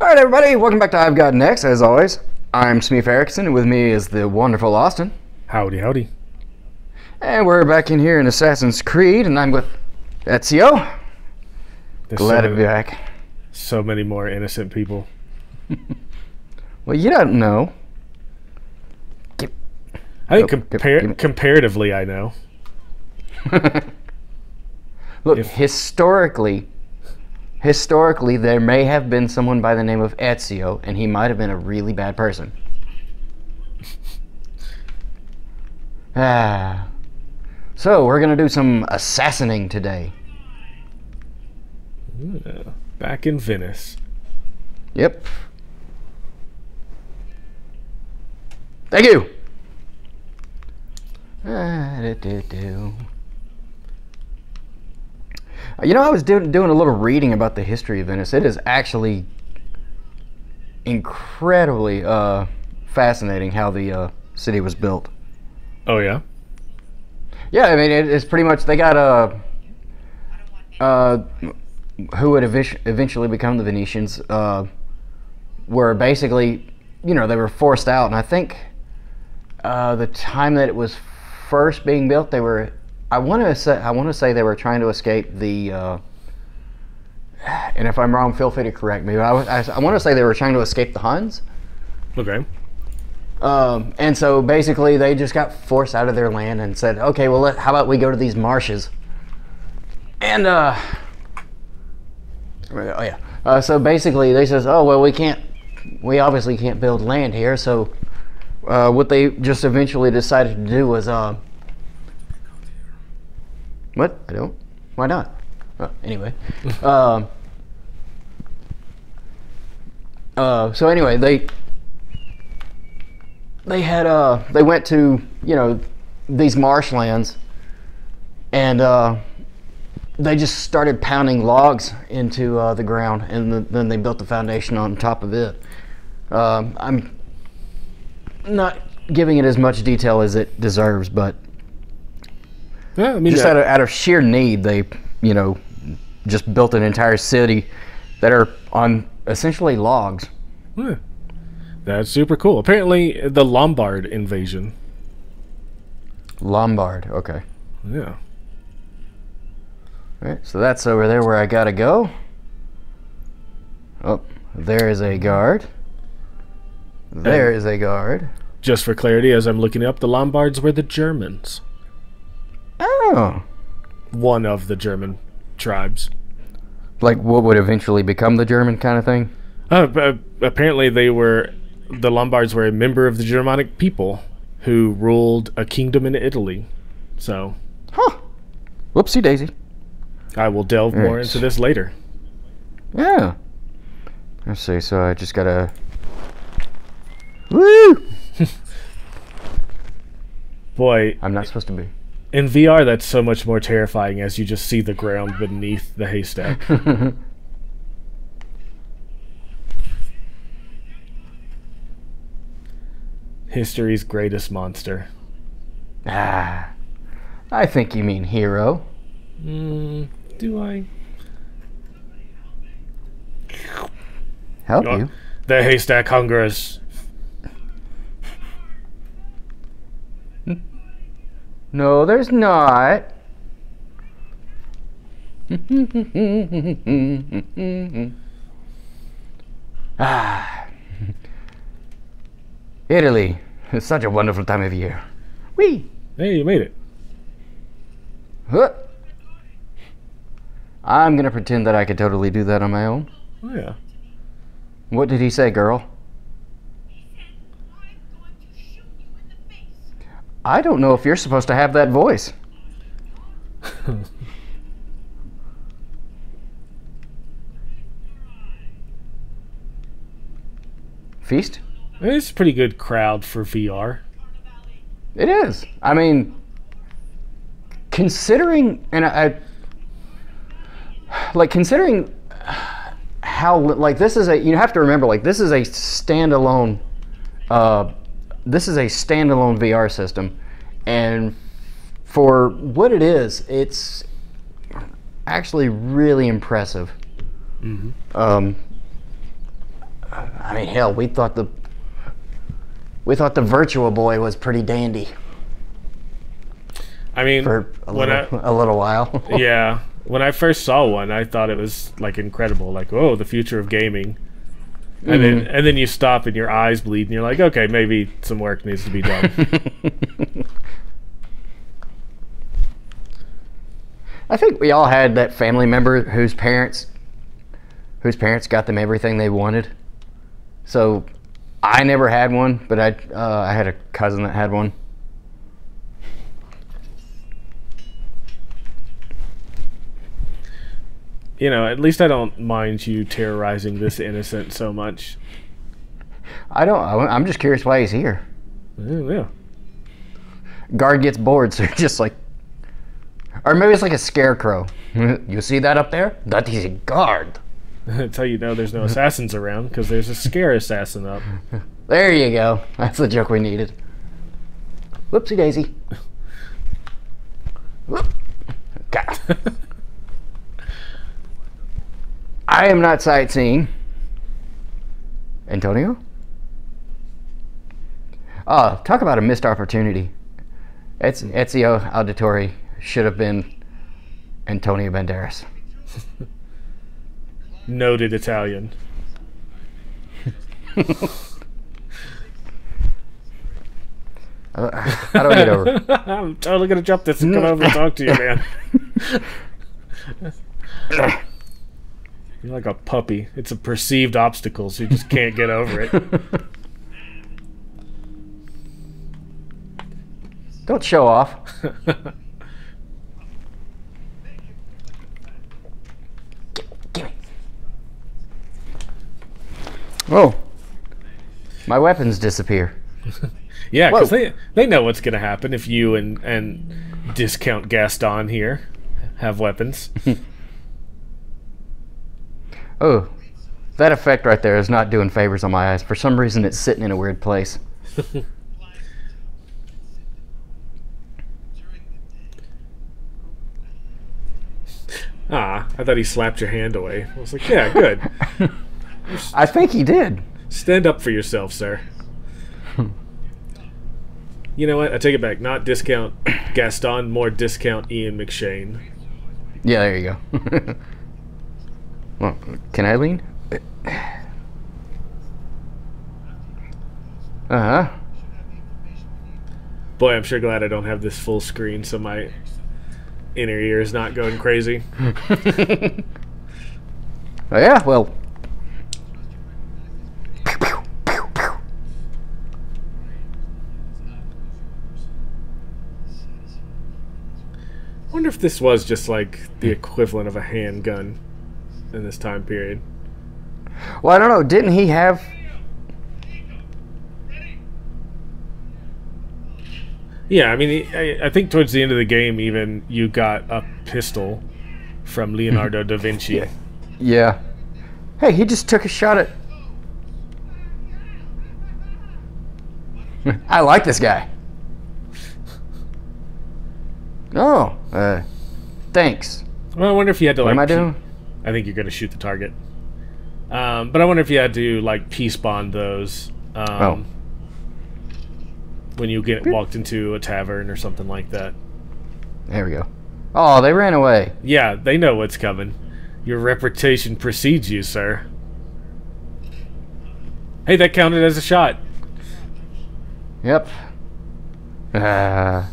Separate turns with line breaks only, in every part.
Alright everybody, welcome back to I've Got Next. As always, I'm Smeef Erickson, and with me is the wonderful Austin.
Howdy, howdy.
And we're back in here in Assassin's Creed, and I'm with Ezio. Glad to be back.
So many more innocent people.
Well, you don't know.
I think comparatively, I know.
Look, historically, there may have been someone by the name of Ezio, and he might have been a really bad person. So, we're going to do some assassinating today.
Back in Venice.
Yep. Thank you! You know, I was doing a little reading about the history of Venice. It is actually incredibly fascinating how the city was built.
Oh, yeah?
Yeah, I mean, it's pretty much, they got who would eventually become the Venetians were basically, you know, they were forced out. And I think the time that it was first being built, they were, I want to say they were trying to escape the, and if I'm wrong, feel free to correct me, but I want to say they were trying to escape the Huns.
Okay.
And so basically they just got forced out of their land and said, okay, well, how about we go to these marshes? And, so basically they says, oh, well, we obviously can't build land here, so what they just eventually decided to do was, what? I don't? Why not? Anyway. So anyway, they went to, you know, these marshlands, and they just started pounding logs into the ground, and then they built the foundation on top of it. I'm not giving it as much detail as it deserves, but
yeah, I mean,
just out of sheer need, they, you know, just built an entire city that are on essentially logs.
Yeah. That's super cool. Apparently, the Lombard invasion.
Lombard, okay.
Yeah.
All right, so that's over there where I gotta go. Oh, there is a guard. There is a guard.
Just for clarity, as I'm looking up, the Lombards were the Germans.
Oh.
One of the German tribes.
Like what would eventually become the German kind of thing?
Apparently the Lombards were a member of the Germanic people who ruled a kingdom in Italy. So.
Huh. Whoopsie daisy.
I will delve more into this later.
Yeah. Let's see, so I just gotta... Woo!
Boy.
I'm not supposed to be.
In VR, that's so much more terrifying as you just see the ground beneath the haystack. History's greatest monster.
Ah, I think you mean hero.
Do I?
Help you?
The haystack hungers.
No, there's not. Italy. It's such a wonderful time of year. Whee!
Hey, you made it.
Huh. I'm gonna pretend that I could totally do that on my own.
Oh, yeah.
What did he say, girl? I don't know if you're supposed to have that voice. Feast?
It's a pretty good crowd for VR.
It is. I mean, considering, and considering how, like, this is you have to remember, like, this is a standalone VR system, and for what it is, it's actually really impressive.
Mm-hmm.
I mean, hell, we thought the Virtua Boy was pretty dandy.
I mean,
for a little while.
Yeah, when I first saw one, I thought it was like incredible, like, oh, the future of gaming. And then you stop and your eyes bleed and you're like, okay, maybe some work needs to be done.
I think we all had that family member whose parents got them everything they wanted. So I never had one, but I had a cousin that had one.
You know, at least I don't mind you terrorizing this innocent so much.
I'm just curious why he's here.
Yeah. Guard
gets bored, so just like, or maybe it's like a scarecrow. You see that up there? That is a guard.
That's how you know there's no assassins around, because there's a scare assassin up.
There you go. That's the joke we needed. Whoopsie daisy. Whoop. God. I am not sightseeing. Antonio? Talk about a missed opportunity. Ezio Auditore should have been Antonio Banderas.
Noted Italian.
How do I get over?
I'm totally gonna jump this and come over and talk to you, man. You're like a puppy. It's a perceived obstacle, so you just can't get over it.
Don't show off. Gimme. Oh, my weapons disappear.
Yeah, because they know what's gonna happen if you and Discount Gaston here have weapons.
Oh, that effect right there is not doing favors on my eyes. For some reason, it's sitting in a weird place.
I thought he slapped your hand away. I was like, yeah, good.
I think he did.
Stand up for yourself, sir. You know what? I take it back. Not Discount Gaston, more Discount Ian McShane.
Yeah, there you go. Well, can I lean? Uh-huh.
Boy, I'm sure glad I don't have this full screen so my inner ear is not going crazy.
Oh, yeah, well.
I wonder if this was just like the equivalent of a handgun in this time period.
Well, I don't know. Didn't he have...
Yeah, I mean, I think towards the end of the game, even, you got a pistol from Leonardo da Vinci.
Yeah. Hey, he just took a shot at... I like this guy. Oh, thanks.
Well, I wonder if you had to,
what am I doing?
I think you're going to shoot the target. But I wonder if you had to, like, peace bond those. When you get walked into a tavern or something like that.
There we go. Oh, they ran away.
Yeah, they know what's coming. Your reputation precedes you, sir. Hey, that counted as a shot. Yep.
Let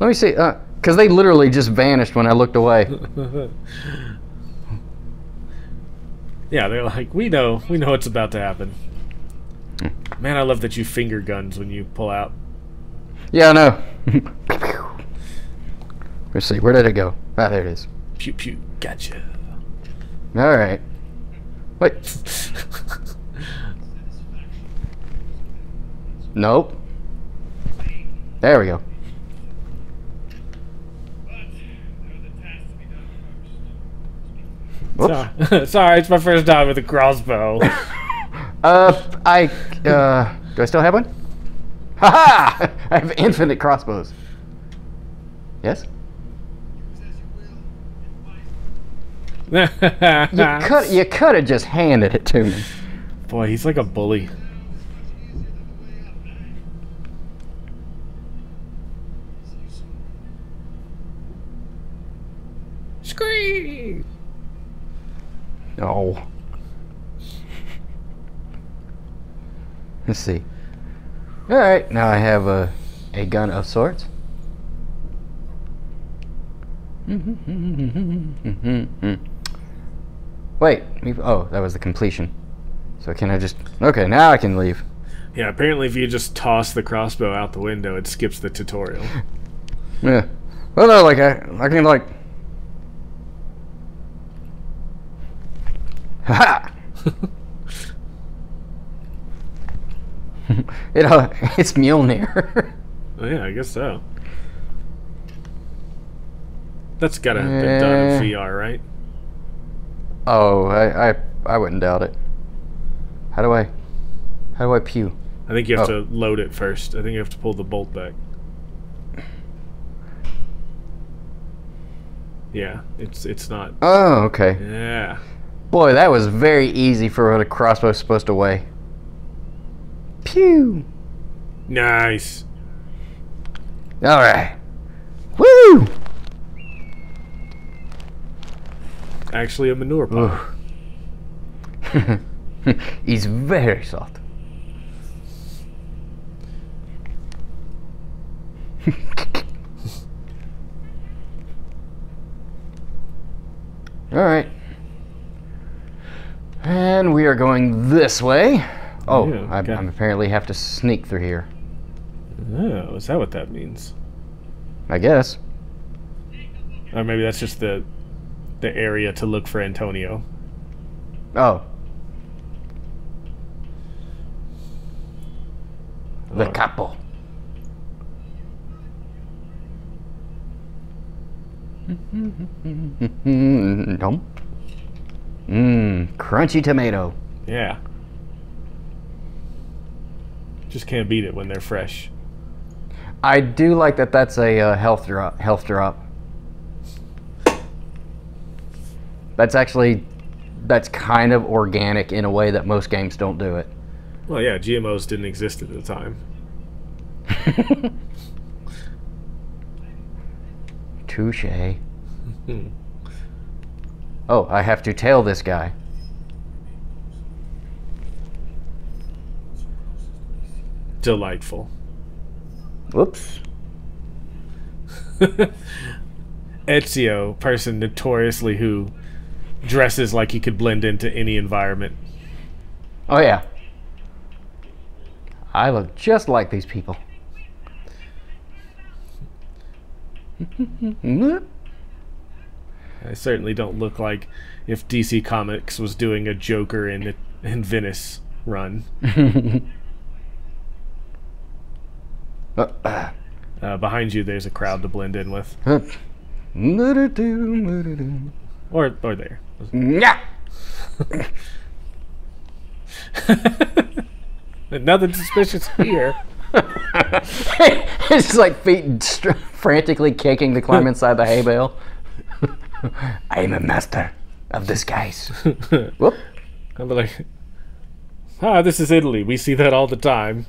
me see. Because they literally just vanished when I looked away.
Yeah, they're like, we know what's about to happen. Man, I love that you finger guns when you pull out.
Yeah, I know. Let's see, where did it go? Ah, there it is.
Pew pew, gotcha.
All right. Wait. Nope. There we go.
Whoops. Sorry, it's my first time with a crossbow.
Do I still have one? Ha-ha! I have infinite crossbows. Yes? You could have just handed it to me.
Boy, he's like a bully. Screed!
Oh. Let's see. Alright, now I have a gun of sorts. Wait, oh, that was the completion. So can I just... Okay, now I can leave.
Yeah, apparently if you just toss the crossbow out the window, it skips the tutorial.
Yeah. Well, no, like, I can, like... Ha! It's Mjolnir.
Oh, yeah, I guess so. That's gotta have been done in VR, right?
Oh, I wouldn't doubt it. How do I pew?
I think you have to load it first. I think you have to pull the bolt back. Yeah, it's not.
Oh, okay.
Yeah.
Boy, that was very easy for what a crossbow's supposed to weigh. Pew!
Nice.
Alright. Woo!
Actually a manure pile.
He's very soft. Alright. And we are going this way. Oh,
Yeah,
I apparently have to sneak through here.
Oh, is that what that means?
I guess.
Or maybe that's just the area to look for Antonio.
Oh. The capo. No. Crunchy tomato.
Yeah. Just can't beat it when they're fresh.
I do like that. That's a health drop. Health drop. That's kind of organic in a way that most games don't do it.
Well, yeah, GMOs didn't exist at the time.
Touche. Oh, I have to tail this guy.
Delightful.
Whoops.
Ezio, person notoriously who dresses like he could blend into any environment.
Oh yeah. I look just like these people.
I certainly don't look like if DC Comics was doing a Joker in Venice run. Behind you, there's a crowd to blend in with. Or there.
Yeah.
Nothing suspicious here.
It's like feet frantically kicking to climb inside the hay bale. I am a master of disguise. Whoop.
I'll be like, this is Italy. We see that all the time.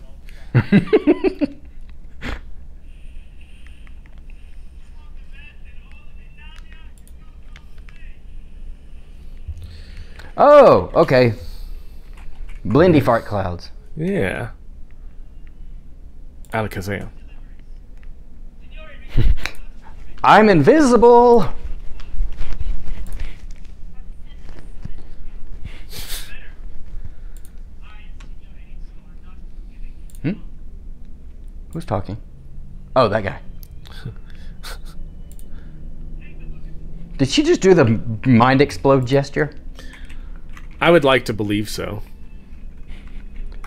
Oh, okay. Blindy fart clouds.
Yeah. Alakazam.
I'm invisible. Who's talking? Oh, that guy. Did she just do the mind explode gesture?
I would like to believe so.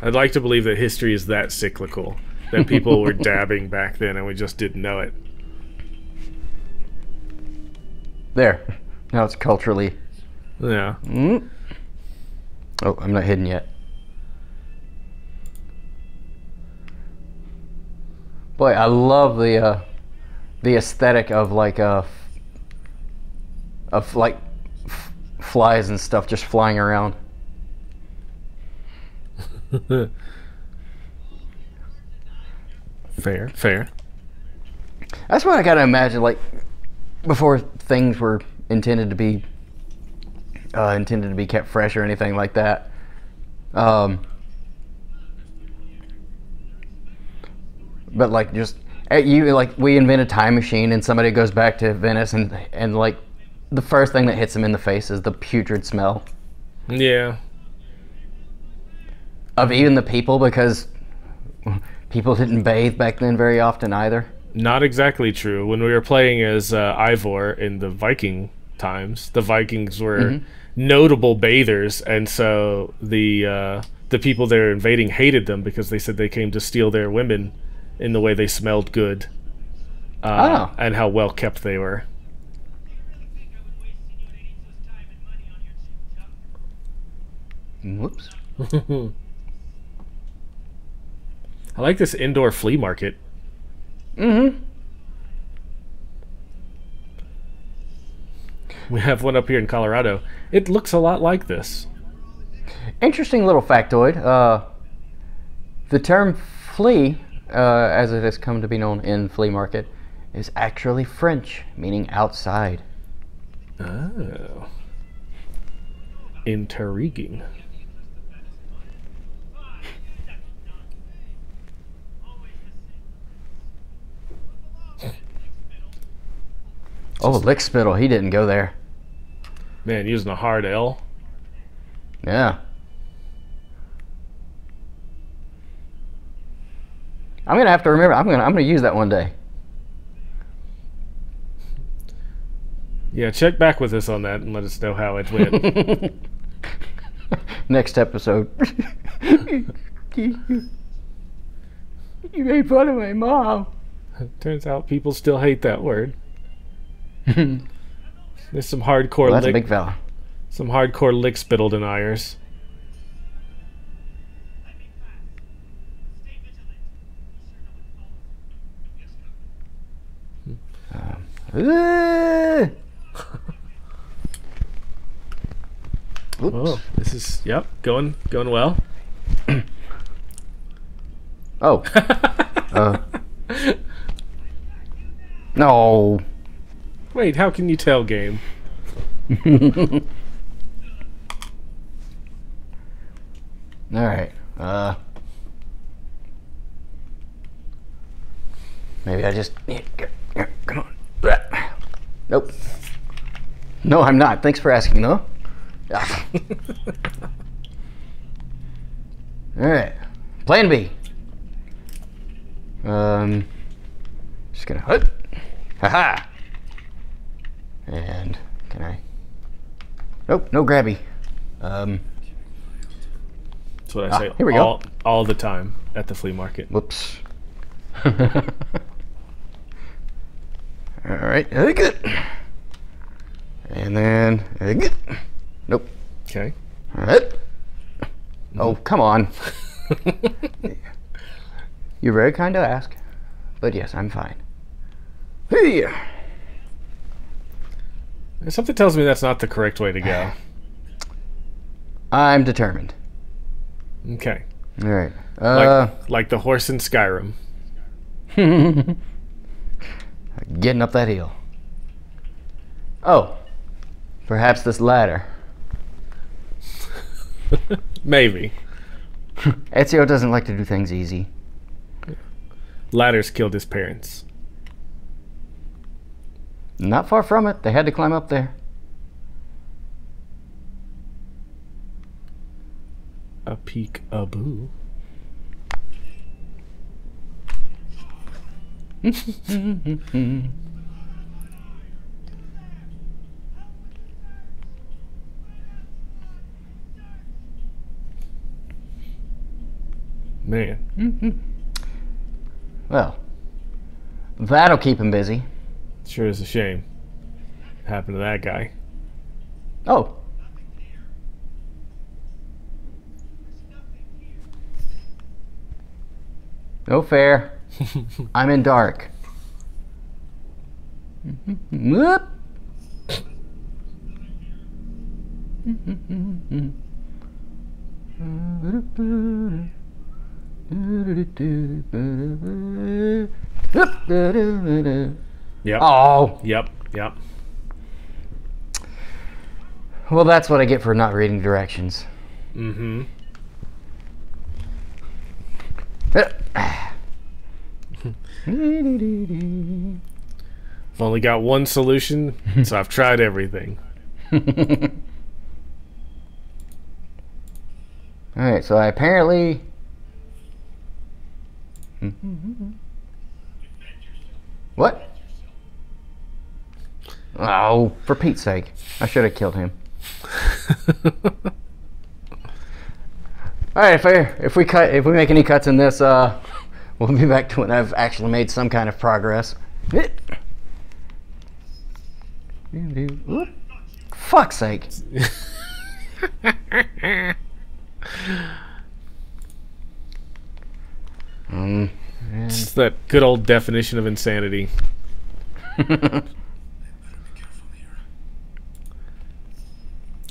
I'd like to believe that history is that cyclical, that people were dabbing back then and we just didn't know it.
There. Now it's culturally.
Yeah.
Oh, I'm not hidden yet. Boy, I love the aesthetic of like flies and stuff just flying around.
Fair, fair.
That's what I gotta imagine. Like before things were intended to be kept fresh or anything like that. But like just we invent a time machine and somebody goes back to Venice and like the first thing that hits them in the face is the putrid smell.
Yeah.
Of even the people, because people didn't bathe back then very often either.
Not exactly true. When we were playing as Ivor in the Viking times, the Vikings were notable bathers, and so the people they were invading hated them because they said they came to steal their women in the way they smelled good, and how well kept they were.
Whoops.
I like this indoor flea market.
Mm-hmm.
We have one up here in Colorado. It looks a lot like this.
Interesting little factoid. The term flea, as it has come to be known in flea market, is actually French, meaning outside.
Oh. Intriguing.
Oh, Lickspittle, he didn't go there.
Man, using a hard L.
Yeah. I'm gonna have to remember. I'm gonna use that one day.
Yeah, check back with us on that and let us know how it went.
Next episode. You made fun of my mom.
Turns out people still hate that word. There's some hardcore
Well, that's a big fella.
Some hardcore lickspittle deniers.
Oops.
Oh, this is going well.
Oh. No.
Wait, how can you tell, game?
Alright. Maybe I just need to go. Come on. Nope. No, I'm not. Thanks for asking, though. Alright. Plan B. Just gonna hut. Haha. And can I? Nope, no grabby.
That's what I say
here we go.
all the time at the flea market.
Whoops. Alright, good. And then, good. Nope.
Okay.
Alright. Oh, come on. You're very kind to ask. But yes, I'm fine. Hey!
Something tells me that's not the correct way to go.
I'm determined.
Okay.
Alright.
Like the horse in Skyrim.
Getting up that hill. Oh. Perhaps this ladder.
Maybe.
Ezio doesn't like to do things easy.
Ladders killed his parents.
Not far from it. They had to climb up there.
A peek-a-boo. Man.
Well, that'll keep him busy.
Sure is a shame. Happened to that guy.
Oh. No fair. I'm in dark. Whoop.
Yep.
Oh.
Yep. Yep.
Well, that's what I get for not reading directions.
Mm-hmm. I've only got one solution, so I've tried everything.
Alright, so I apparently... What? Oh, for Pete's sake. I should have killed him. Alright, if we make any cuts in this, we'll be back to when I've actually made some kind of progress. Fuck's sake.
It's that good old definition of insanity.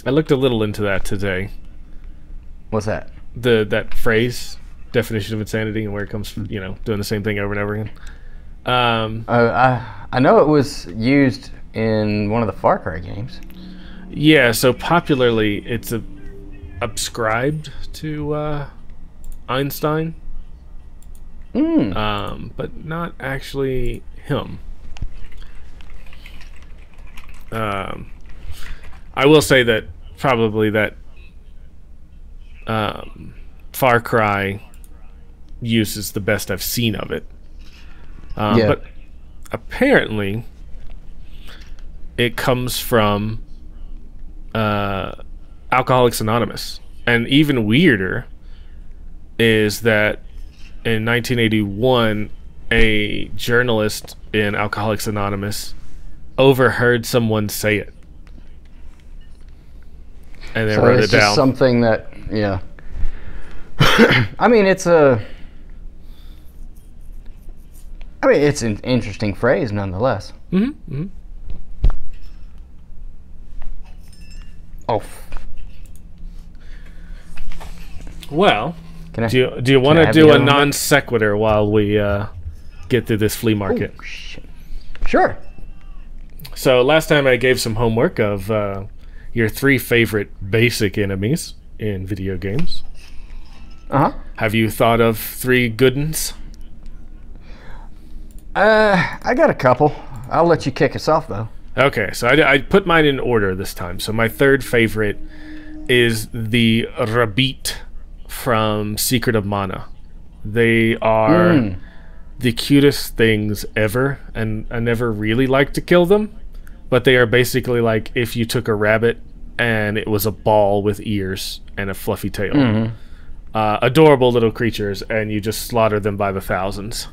I looked a little into that today.
What's that?
That phrase, definition of insanity, and where it comes from, you know, doing the same thing over and over again.
I know it was used in one of the Far Cry games.
Yeah, so popularly it's ascribed to Einstein. But not actually him. I will say that probably that Far Cry use is the best I've seen of it.
Yeah.
But apparently it comes from Alcoholics Anonymous. And even weirder is that in 1981, a journalist in Alcoholics Anonymous overheard someone say it. And then wrote it down.
Just something that, yeah. I mean, it's an interesting phrase nonetheless.
Mm-hmm. Mm-hmm.
Oh.
Well, do you
can
want
I
to
have
do
the
a
other one?
non sequitur while we get through this flea market?
Oh, shit. Sure.
So last time I gave some homework of your 3 favorite basic enemies in video games.
Uh-huh.
Have you thought of 3 good ones?
I got a couple. I'll let you kick us off, though.
Okay, so I put mine in order this time. So my 3rd favorite is the Rabbit from Secret of Mana. They are the cutest things ever, and I never really like to kill them, but they are basically like if you took a rabbit and it was a ball with ears and a fluffy tail. Adorable little creatures, and you just slaughter them by the thousands.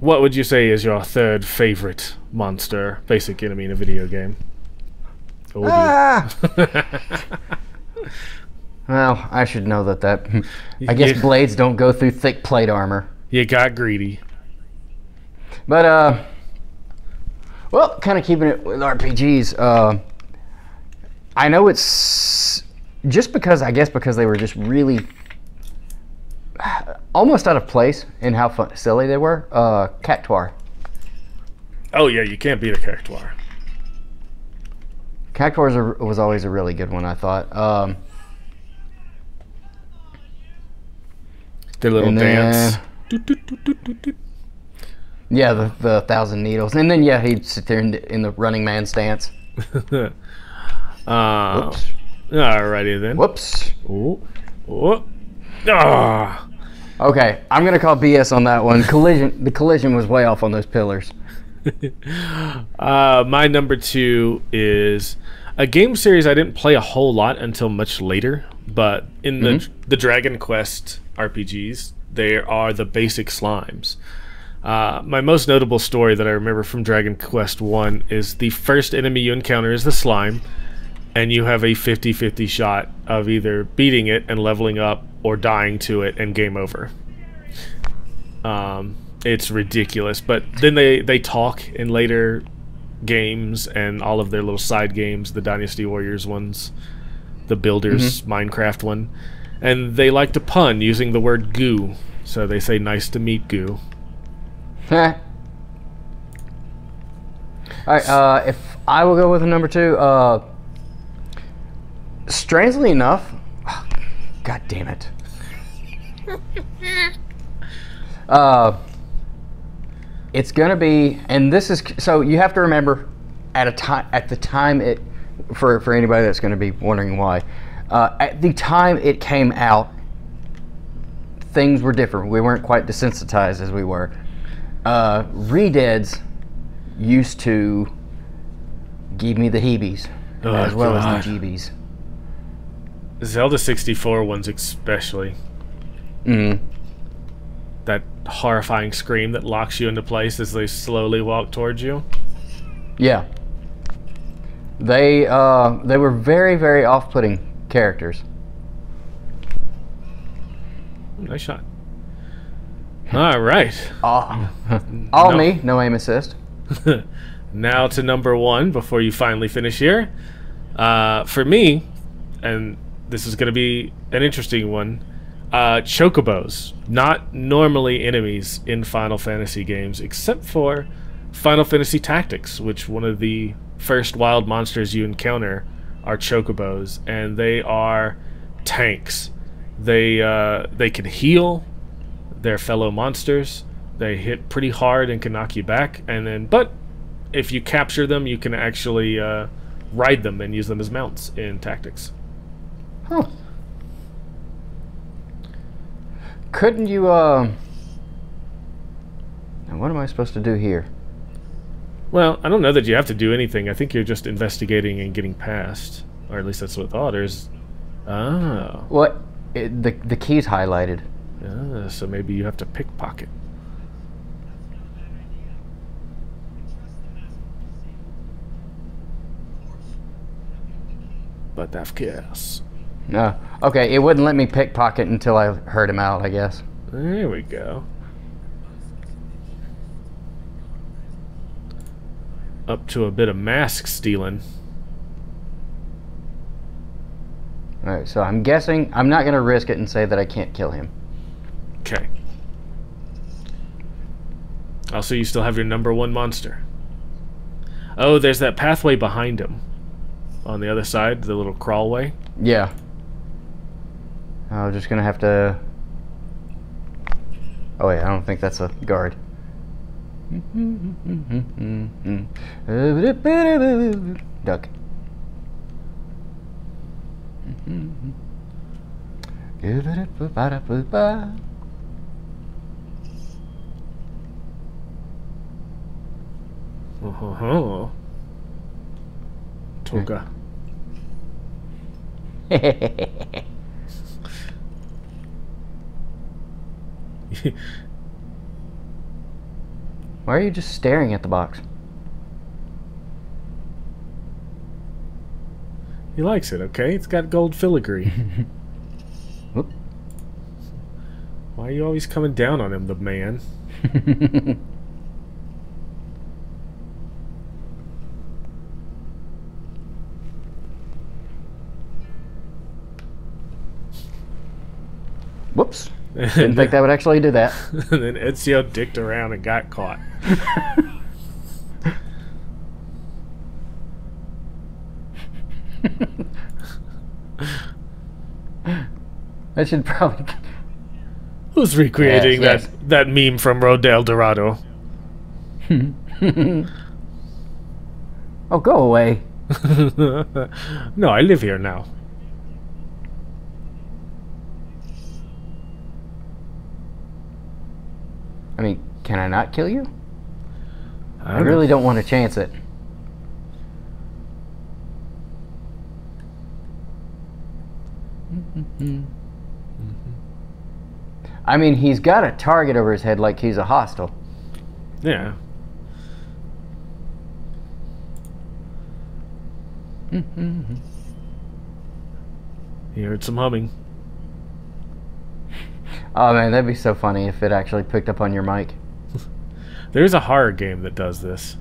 What would you say is your 3rd favorite monster, basic enemy in a video game?
Well, I should know that. I guess blades don't go through thick plate armor.
You got greedy.
But, well, kind of keeping it with RPGs, I know it's just because, I guess because they were just really almost out of place in how silly they were, Cactuar.
Oh yeah, you can't beat a Cactuar.
Cactuar was always a really good one, I thought.
Their little dance.
Yeah, the 1,000 needles. And then, yeah, he'd sit there in the running man stance.
Whoops.
Whoops.
Alrighty then.
Whoops.
Ooh. Ooh. Ah.
Okay, I'm going to call BS on that one. The collision was way off on those pillars.
My number 2 is a game series I didn't play a whole lot until much later, but in the Dragon Quest RPGs, there are the basic slimes. My most notable story that I remember from Dragon Quest 1 is the first enemy you encounter is the slime, and you have a 50-50 shot of either beating it and leveling up or dying to it and game over. It's ridiculous, but then they talk in later games and all of their little side games, the Dynasty Warriors ones. the Builders Minecraft one, and they like to pun using the word goo. So they say, "Nice to meet goo."
All right. If I will go with a number 2, strangely enough, God damn it. It's gonna be, and this is so you have to remember at the time it, for anybody that's going to be wondering why, at the time it came out, things were different. We weren't quite desensitized as we were. Redeads used to give me the heebies, as well as the jeebies.
Zelda 64 ones especially. That horrifying scream that locks you into place as they slowly walk towards you.
Yeah. They were very, very off-putting characters.
Nice shot. All right.
All me, no aim assist.
Now to number 1 before you finally finish here. For me, and this is going to be an interesting one, chocobos. Not normally enemies in Final Fantasy games, except for Final Fantasy Tactics, which one of the first wild monsters you encounter are chocobos, and they are tanks. They can heal their fellow monsters. They hit pretty hard and can knock you back, and then but if you capture them, you can actually ride them and use them as mounts in Tactics.
Huh. Couldn't you now what am I supposed to do here?
Well, I don't know that you have to do anything. I think you're just investigating and getting past. Or at least that's what I thought. There's... Oh.
What? The key's highlighted.
So maybe you have to pickpocket. But of course.
No. Okay, it wouldn't let me pickpocket until I heard him out, I guess.
There we go. Up to a bit of mask stealing.
Alright, so I'm guessing I'm not going to risk it and say that I can't kill him.
Okay. Also, you still have your number 1 monster. Oh, there's that pathway behind him. On the other side, the little crawlway.
Yeah. I'm just going to have to... Oh wait, I don't think that's a guard. Duck.
Oh, Toga.
Why are you just staring at the box?
He likes it, okay? It's got gold filigree.
Whoop.
Why are you always coming down on him, the man?
Whoops. Didn't think that would actually do that.
And then Ezio dicked around and got caught.
I should probably...
Who's recreating that meme from Road to El Dorado?
Oh, go away.
No, I live here now.
I mean, can I not kill you? I
don't
really
know.
don't want to chance it. I mean, he's got a target over his head like he's a hostile.
Yeah. He heard some humming.
Oh man, that'd be so funny if it actually picked up on your mic.
There's a horror game that does this.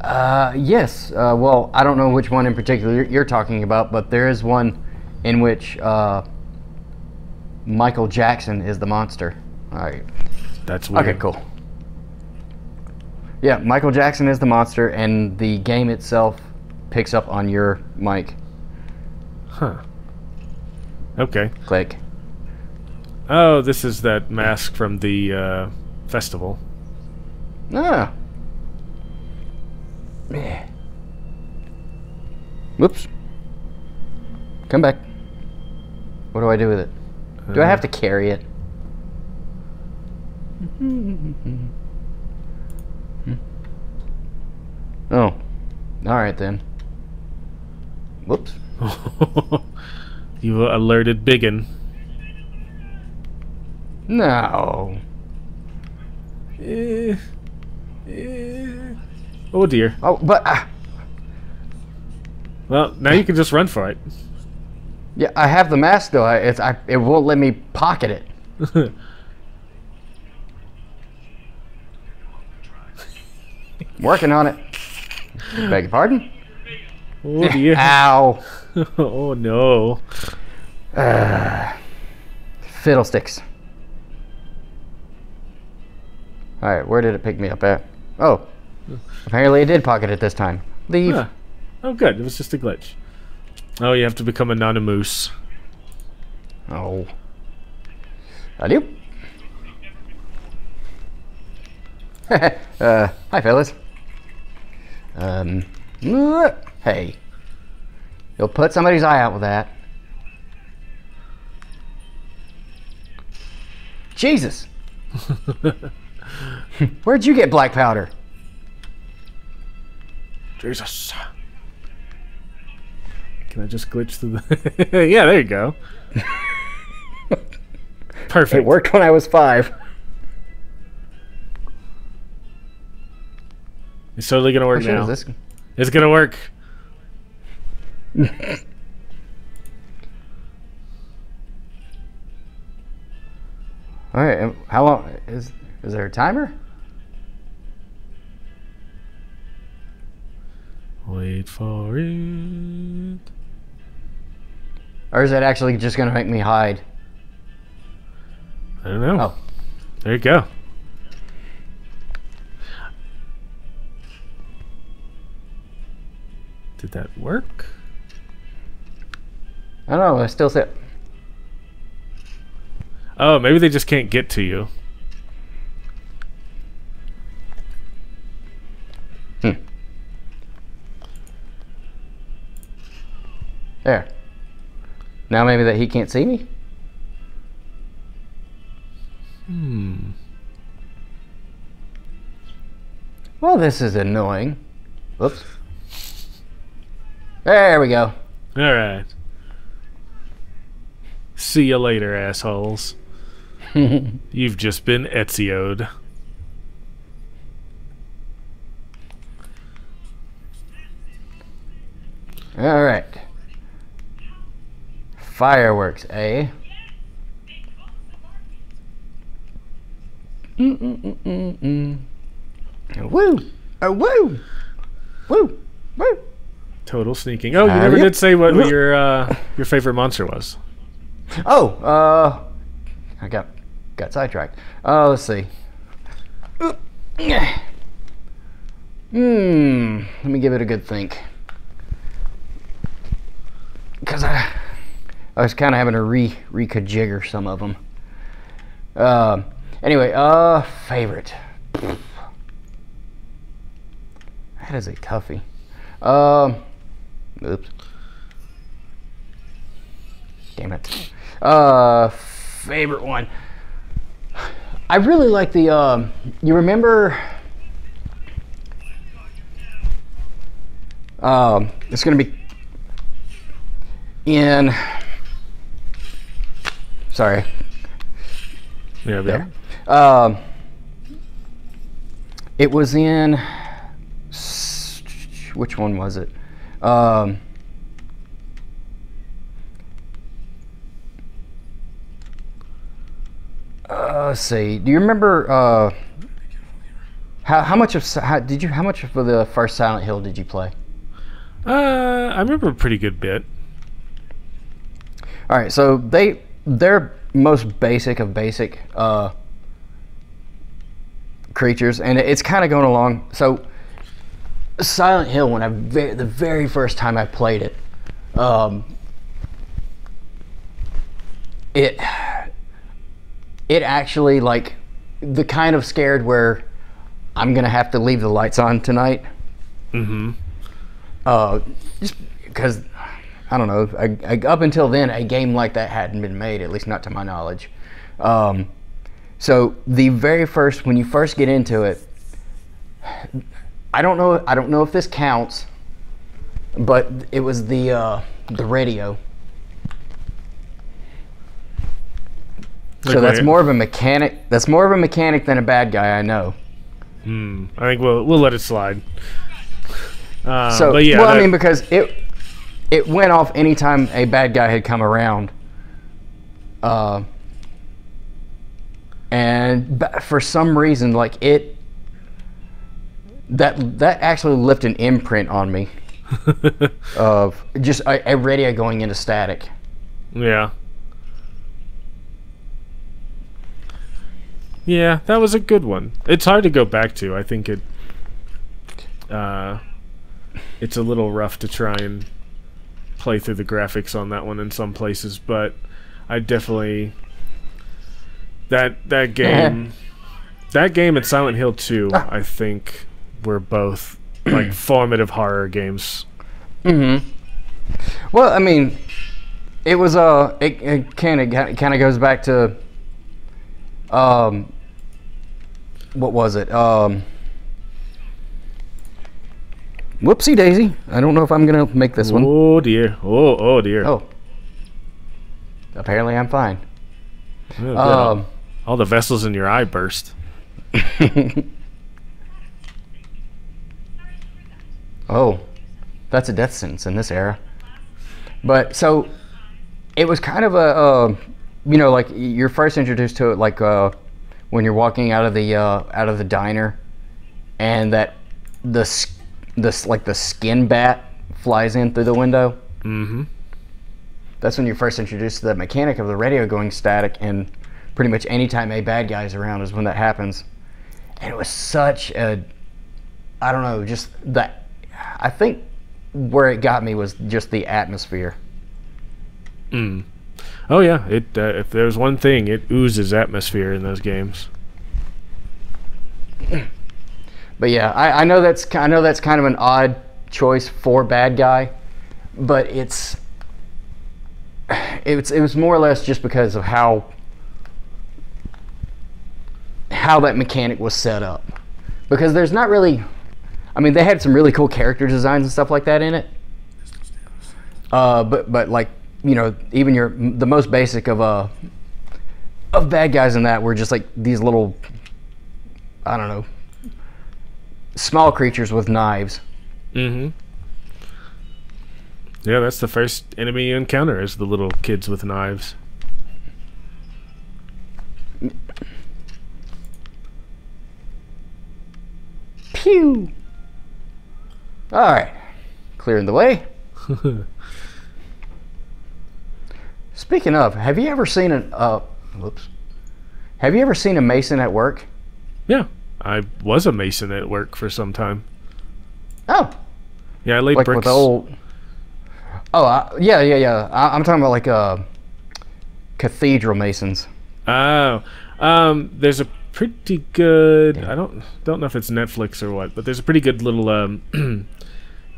Yes. Well, I don't know which one in particular you're talking about, but there is one in which Michael Jackson is the monster. All right.
That's weird.
Okay, cool. Yeah, Michael Jackson is the monster, and the game itself picks up on your mic.
Huh. Okay.
Click.
Oh, this is that mask from the festival.
Ah. Yeah. Whoops. Come back. What do I do with it? Do I have to carry it? Oh. Alright then. Whoops.
You alerted Biggin.
No.
Oh dear.
Oh, but...
Well, now you can just run for it.
yeah, I have the mask though. It won't let me pocket it. Working on it. Beg your pardon?
Oh dear.
Ow.
Oh no.
Fiddlesticks. Alright, where did it pick me up at? Oh. Apparently it did pocket it this time. Leave.
Huh. Oh good, it was just a glitch. Oh, you have to become a nanomoose.
Oh. I do. Hi fellas. Hey. You'll put somebody's eye out with that. Jesus. Where'd you get black powder?
Jesus. Can I just glitch through the... Yeah, there you go. Perfect.
It worked when I was 5.
It's totally gonna work now.
This?
It's gonna work.
Alright, how long is there a timer?
Wait for it.
Or is that actually just gonna make me hide?
I don't know.
Oh.
There you go. Did that work?
I don't know, I still sit.
Oh, maybe they just can't get to you.
There. Now maybe that he can't see me? Well, this is annoying. Whoops. There we go.
Alright. See you later, assholes. You've just been Ezio'd.
Alright. Fireworks, eh? Woo! Woo! Woo! Woo!
Total sneaking. Oh, you never did say what your favorite monster was.
Oh, I got sidetracked. Let's see. Let me give it a good think. Because I was kind of having to re-jigger some of them. Anyway, favorite. That is a toughie. Oops. Damn it. Favorite one. I really like the, you remember, it's gonna be in, sorry.
Yeah, there.
It was in, which one was it? Let's see. Do you remember How much of how much of the first Silent Hill did you play?
I remember a pretty good bit.
All right, so they're most basic of basic creatures, and it's kind of going along. So Silent Hill, when the very first time I played it, it actually, like, the kind of scared where I'm gonna have to leave the lights on tonight.
Mm-hmm.
Just because, I don't know, up until then, a game like that hadn't been made, at least not to my knowledge. So the very first, when you first get into it, I don't know if this counts, but it was the radio. So that's more of a mechanic. That's more of a mechanic than a bad guy, I know.
I think we'll let it slide.
But yeah, well, I mean, because it went off anytime a bad guy had come around, and for some reason, like that actually left an imprint on me of just a radio going into static.
Yeah. Yeah, that was a good one. It's hard to go back to. I think it's a little rough to try and play through the graphics on that one in some places, but I definitely that game and Silent Hill 2 I think were both like formative horror games. Mm-hmm.
Well, I mean, it was it kind of goes back to what was it? Whoopsie daisy. I don't know if I'm gonna make this one.
Oh dear. Oh dear.
Oh. Apparently I'm fine.
All the vessels in your eye burst.
Oh. That's a death sentence in this era. But so it was kind of a you know, like you're first introduced to it like when you're walking out of the diner, and that the skin bat flies in through the window.
Mm-hmm.
That's when you're first introduced to the mechanic of the radio going static, and pretty much any time a bad guy's around is when that happens. And it was such a, I don't know, just that. I think where it got me was just the atmosphere.
Oh yeah, if there's one thing, it oozes atmosphere in those games.
But yeah, I know that's kind of an odd choice for bad guy, but it was more or less just because of how that mechanic was set up. Because there's not really, I mean, they had some really cool character designs and stuff like that in it. But like, you know, even the most basic of bad guys in that were just like these little, I don't know, small creatures with knives.
Mm-hmm. Yeah, that's the first enemy you encounter, is the little kids with knives.
Pew! Alright. Clearing the way. Speaking of, have you ever seen have you ever seen a mason at work?
Yeah, I was a mason at work for some time.
Oh.
Yeah, I laid
like
bricks.
With the old... Oh, yeah. I'm talking about like cathedral masons.
Oh, there's a pretty good. I don't know if it's Netflix or what, but there's a pretty good little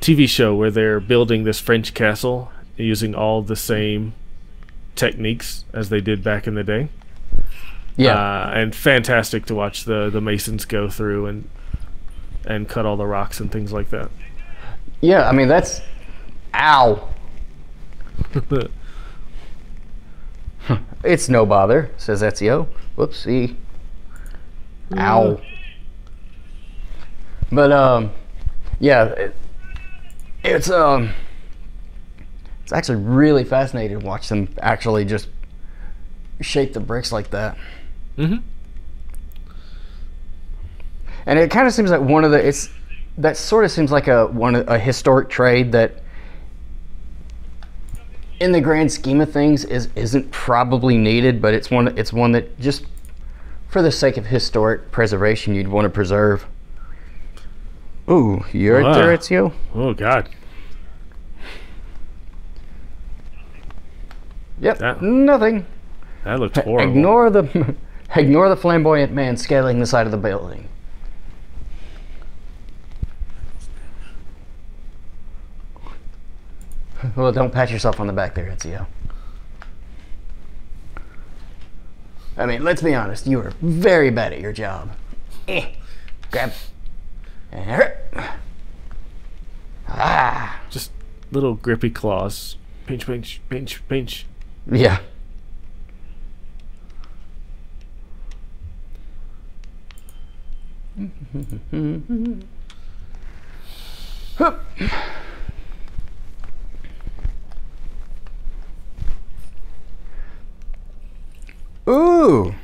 TV show where they're building this French castle using all the same techniques as they did back in the day. Yeah, and fantastic to watch the masons go through and cut all the rocks and things like that.
Yeah, I mean that's, ow. It's no bother, says Ezio. Whoopsie. Ow. But yeah, it's actually really fascinating to watch them actually just shape the bricks like that.
Mm-hmm.
And it kind of seems like one of the that sort of seems like a historic trade that, in the grand scheme of things, isn't probably needed, but it's one that just for the sake of historic preservation you'd want to preserve. Ooh, you're right there, Ezio?
Oh God.
Yep, nothing.
That looks horrible.
Ignore the flamboyant man scaling the side of the building. Well, don't pat yourself on the back there, Ezio. I mean, let's be honest. You are very bad at your job. Grab. Ah.
Just little grippy claws. Pinch, pinch, pinch, pinch.
Yeah. Hup. Ooh.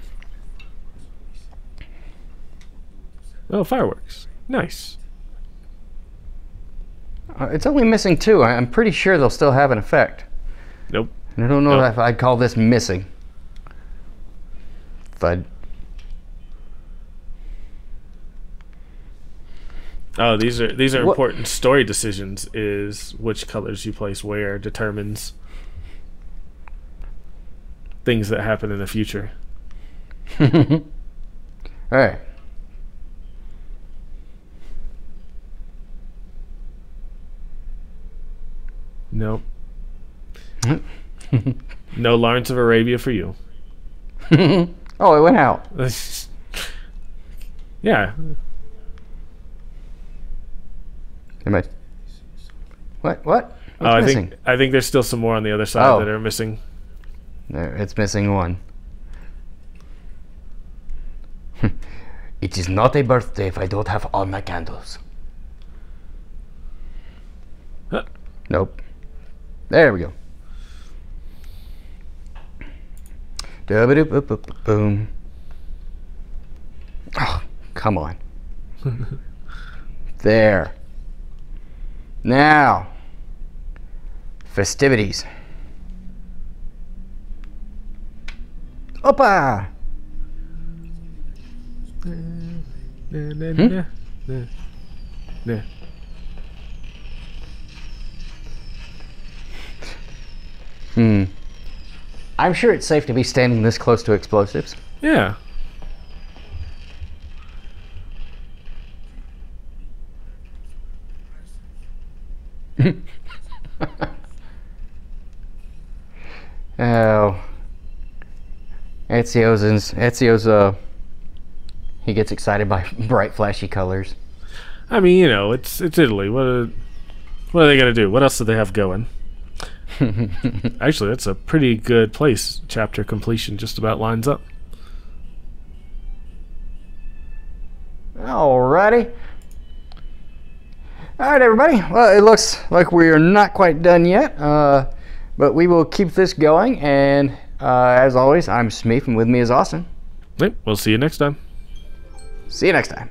Oh, fireworks. Nice.
It's only missing 2. I'm pretty sure they'll still have an effect.
Nope.
I don't know if I'd call this missing. Thud.
Oh, these are important story decisions. Is which colors you place where determines things that happen in the future.
All right.
Nope. No Lawrence of Arabia for you.
Oh, it went out.
Yeah.
Am I? What? What's
missing? I think there's still some more on the other side that are missing.
There, it's missing one. It is not a birthday if I don't have all my candles.
Huh.
Nope. There we go. Boom. Oh, come on. There. Now, festivities. Opa! I'm sure it's safe to be standing this close to explosives.
Yeah.
Oh. Ezio's he gets excited by bright flashy colors.
I mean, you know, it's Italy. What are they gonna do? What else do they have going? Actually, that's a pretty good place. Chapter completion just about lines up.
Alrighty. Alright, everybody. Well, it looks like we're not quite done yet, but we will keep this going. And as always, I'm Smeef, and with me is Austin.
Yep, we'll see you next time.
See you next time.